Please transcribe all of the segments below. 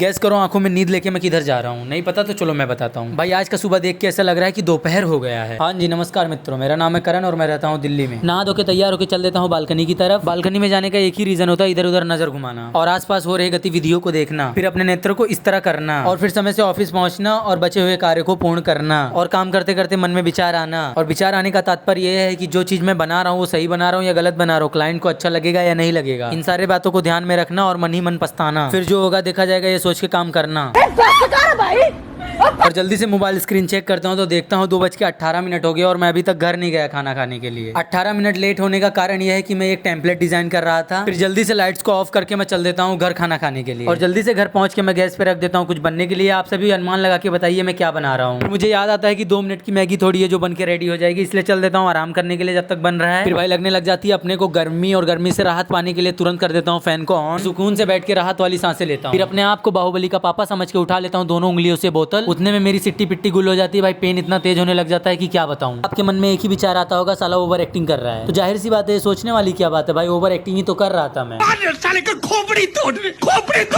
Gas करो आंखों में नींद लेके मैं किधर जा रहा हूँ, नहीं पता तो चलो मैं बताता हूँ। भाई आज का सुबह देख के ऐसा लग रहा है कि दोपहर हो गया है। हाँ जी नमस्कार मित्रों, मेरा नाम है करण और मैं रहता हूँ दिल्ली में। नहा धो के तैयार होकर चल देता हूँ बालकनी की तरफ। बालकनी में जाने का एक ही रीजन होता है, इधर उधर नजर घुमाना और आसपास हो रही गतिविधियों को देखना, फिर अपने नेत्र को इस तरह करना और फिर समय से ऑफिस पहुंचना और बचे हुए कार्य को पूर्ण करना और काम करते करते मन में विचार आना। और विचार आने का तात्पर्य यह है कि जो चीज मैं बना रहा हूँ वो सही बना रहा हूँ या गलत बना रहा हूँ, क्लाइंट को अच्छा लगेगा या नहीं लगेगा। इन सारे बातों को ध्यान में रखना और मन ही मन पछताना, फिर जो होगा देखा जाएगा ये सोच के काम करना। और जल्दी से मोबाइल स्क्रीन चेक करता हूँ तो देखता हूँ 2:18 हो गए और मैं अभी तक घर नहीं गया खाना खाने के लिए। 18 मिनट लेट होने का कारण यह है कि मैं एक टेम्पलेट डिजाइन कर रहा था। फिर जल्दी से लाइट्स को ऑफ करके मैं चल देता हूँ घर खाना खाने के लिए और जल्दी से घर पहुंच के मैं गैस पे रख देता हूँ कुछ बनने के लिए। आप सभी अनुमान लगा के बताइए मैं क्या बना रहा हूँ। मुझे याद आता है कि 2 मिनट की मैगी थोड़ी है जो बन के रेडी हो जाएगी, इसलिए चल देता हूँ आराम करने के लिए जब तक बन रहा है। फिर भाई लगने लग जाती है अपने को गर्मी और गर्मी से राहत पाने के लिए तुरंत कर देता हूँ फैन को ऑन, सुकून से बैठ के राहत वाली सांसें लेता हूँ। फिर अपने आप को बाहुबली का पापा समझ के उठा लेता हूँ दोनों उंगलियों से बोतल। उतने में मेरी सिट्टी पिट्टी गुल हो जाती है। भाई पेन इतना तेज होने लग जाता है कि क्या बताऊं। आपके मन में एक ही विचार आता होगा साला ओवर एक्टिंग कर रहा है, तो जाहिर सी बात है सोचने वाली क्या बात है भाई, ओवर एक्टिंग ही तो कर रहा था मैं। साले का खोपड़ी तोड़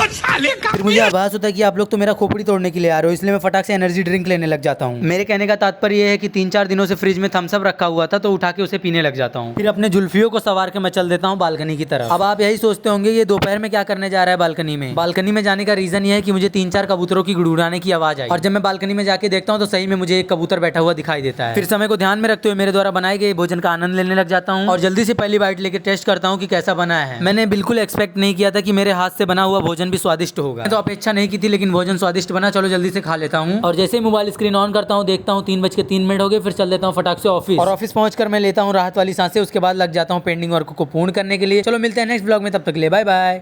साले का। फिर मुझे आभास होता है कि आप लोग तो मेरा खोपड़ी तोड़ने के लिए आ रहे हो, इसलिए मैं फटाक से एनर्जी ड्रिंक लेने लग जाता हूँ। मेरे कहने का तात्पर्य यह है कि 3-4 दिनों से फ्रिज में थम्स अप रखा हुआ था तो उठा के उसे पीने लग जाता हूँ। फिर अपने जुल्फियों को सवार के मैं चल देता हूँ बालकनी की तरफ। अब आप यही सोचते होंगे ये दोपहर में क्या करने जा रहा है बालकनी में। बालकनी में जाने का रीजन ये है कि मुझे 3-4 कबूतरों की गुड़गुड़ाने की आवाज आई और जब मैं बालकनी में जाके देखता हूँ तो सही में मुझे एक कबूतर बैठा हुआ दिखाई देता है। फिर समय को ध्यान में रखते हुए मेरे द्वारा बनाए गए भोजन का आनंद लेने लग जाता हूँ और जल्दी से पहली बाइट लेके टेस्ट करता हूँ कि कैसा बना है। मैंने बिल्कुल एक्सपेक्ट नहीं किया था कि मेरे हाथ से बना हुआ भोजन भी स्वादिष्ट होगा, तो अपेक्षा नहीं की थी, लेकिन भोजन स्वादिष्ट बना। चलो जल्दी से खा लेता हूँ। और जैसे ही मोबाइल स्क्रीन ऑन करता हूँ देखता हूँ 3:03 हो गए। फिर चल देता हूँ फटाक से ऑफिस और ऑफिस पहुंचकर मैं लेता हूँ राहत वाली सांसें। उसके बाद लग जाता हूँ पेंडिंग वर्क को पूर्ण करने के लिए। चलो मिलते हैं नेक्स्ट ब्लॉग में, तब तक के लिए बाय बाय।